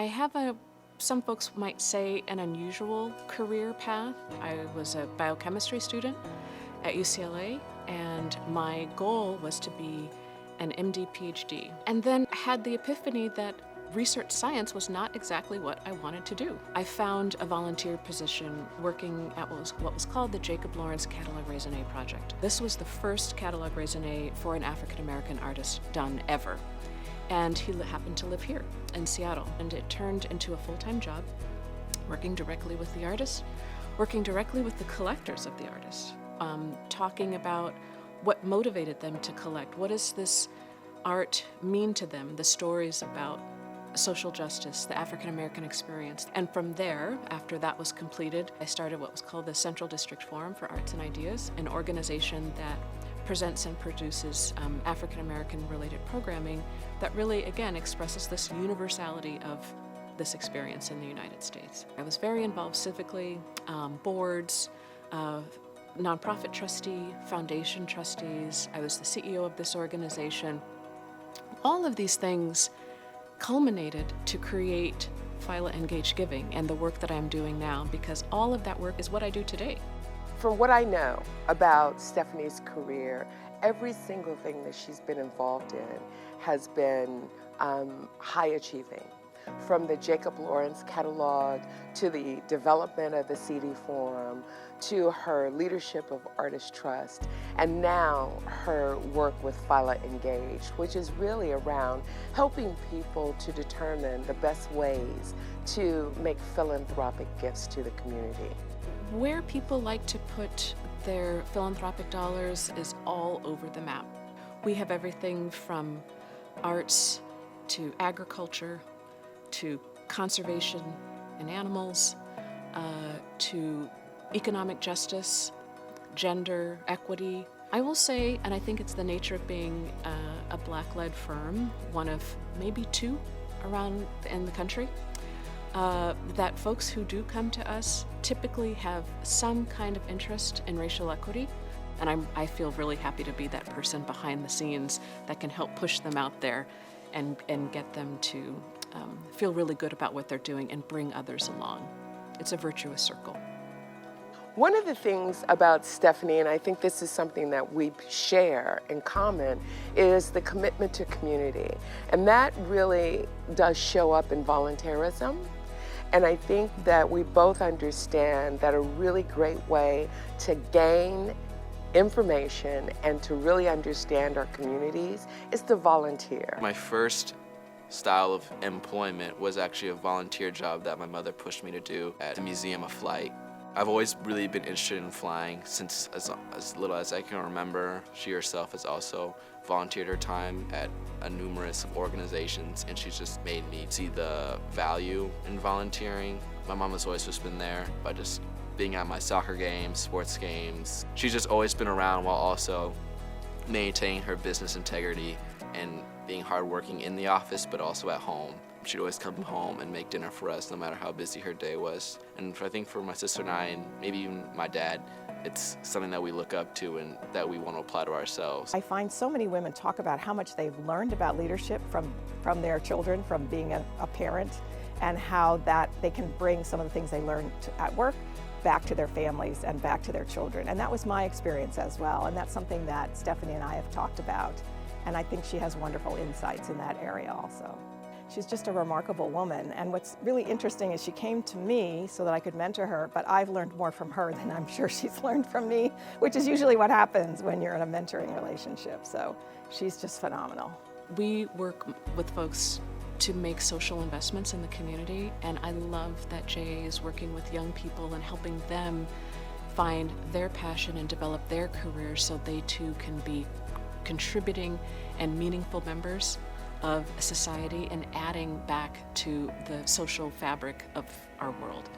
I have some folks might say an unusual career path. I was a biochemistry student at UCLA, and my goal was to be an MD PhD. And then had the epiphany that research science was not exactly what I wanted to do. I found a volunteer position working at what was called the Jacob Lawrence Catalog Raisonné Project. This was the first catalog raisonné for an African-American artist done ever. And he happened to live here in Seattle. And it turned into a full-time job, working directly with the artists, working directly with the collectors of the artists, talking about what motivated them to collect. What does this art mean to them? The stories about social justice, the African-American experience. And from there, after that was completed, I started what was called the Central District Forum for Arts and Ideas, an organization that presents and produces African-American related programming that really, again, expresses this universality of this experience in the United States. I was very involved civically, boards, nonprofit trustee, foundation trustees. I was the CEO of this organization. All of these things culminated to create Phyla Engaged Giving and the work that I'm doing now, because all of that work is what I do today. From what I know about Stephanie's career, every single thing that she's been involved in has been high achieving. From the Jacob Lawrence catalog to the development of the CD Forum to her leadership of Artist Trust, and now her work with Phyla Engaged, which is really around helping people to determine the best ways to make philanthropic gifts to the community. Where people like to put their philanthropic dollars is all over the map. We have everything from arts to agriculture to conservation and animals, to economic justice, gender equity. I will say, and I think it's the nature of being a Black-led firm, one of maybe two around in the country, that folks who do come to us typically have some kind of interest in racial equity, and I feel really happy to be that person behind the scenes that can help push them out there and get them to feel really good about what they're doing and bring others along. It's a virtuous circle. One of the things about Stephanie, and I think this is something that we share in common, is the commitment to community. And that really does show up in volunteerism. And I think that we both understand that a really great way to gain information and to really understand our communities is to volunteer. My first style of employment was actually a volunteer job that my mother pushed me to do at the Museum of Flight. I've always really been interested in flying since as little as I can remember. She herself has also volunteered her time at numerous organizations, and she's just made me see the value in volunteering. My mom has always just been there by just being at my soccer games, sports games. She's just always been around while also maintaining her business integrity and being hardworking in the office, but also at home. She'd always come home and make dinner for us no matter how busy her day was. And I think for my sister and I, and maybe even my dad, it's something that we look up to and that we want to apply to ourselves. I find so many women talk about how much they've learned about leadership from their children, from being a parent, and how that they can bring some of the things they learned at work back to their families and back to their children. And that was my experience as well. And that's something that Stephanie and I have talked about. And I think she has wonderful insights in that area also. She's just a remarkable woman, and what's really interesting is she came to me so that I could mentor her, but I've learned more from her than I'm sure she's learned from me, which is usually what happens when you're in a mentoring relationship. So she's just phenomenal. We work with folks to make social investments in the community, and I love that JA is working with young people and helping them find their passion and develop their careers so they too can be contributing and meaningful members of society and adding back to the social fabric of our world.